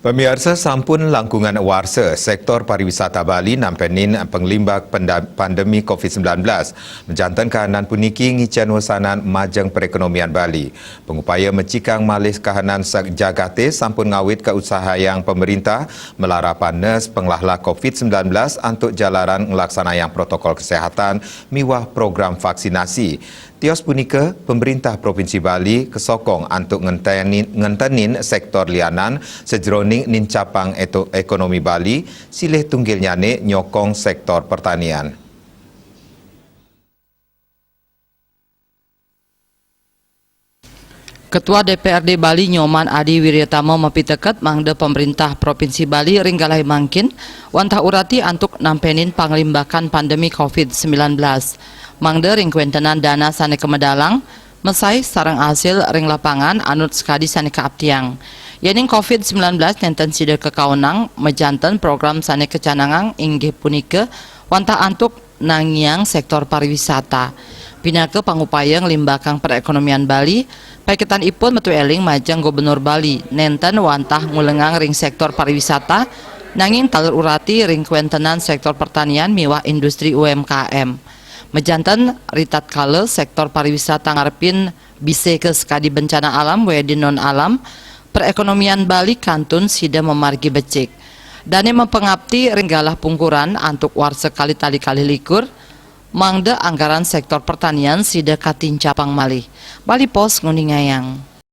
Pemirsa sampun langkungan warsa sektor pariwisata Bali nampenin penglimbak pandemi COVID-19. Menjantan kahanan puniki ngican wasanan majang perekonomian Bali. Pengupaya mencikang malis kahanan jagate sampun ngawit ke usaha yang pemerintah melarapan nes penglahla COVID-19 untuk jalaran ngelaksana yang protokol kesehatan miwah program vaksinasi. Tios punika, pemerintah Provinsi Bali kesokong untuk ngentenin sektor lianan sejroning nincapang ekonomi Bali silih tunggilnyane nyokong sektor pertanian. Ketua DPRD Bali Nyoman Adi Wiryatamo mapiteket mangde pemerintah Provinsi Bali ringgalai mangkin wantah urati antuk nampenin panglimbakan pandemi COVID-19. Mangde ring kuentenan dana sane kemedalang, mesai sarang hasil ring lapangan anut sekadi sane keaptiang. Yening COVID-19 nenten sida kekaunang mejanten program sane kecanangang inggih punike wantah antuk nangiang sektor pariwisata. Pinake pangupaya ngelimbakang perekonomian Bali, paketan ipun metu eling majang Gubernur Bali, nenten wantah ngulengang ring sektor pariwisata, nanging talur urati ring kuentenan sektor pertanian miwah industri UMKM. Mejanten ritat kale sektor pariwisata ngarepin bise ke sekadi bencana alam wedi non alam, perekonomian Bali kantun sida memargi becik. Dane mempengabti ringgalah pungkuran antuk warse kali tali kali likur, mangde anggaran sektor pertanian sida katin capang malih. Bali Pos nguning ngayang.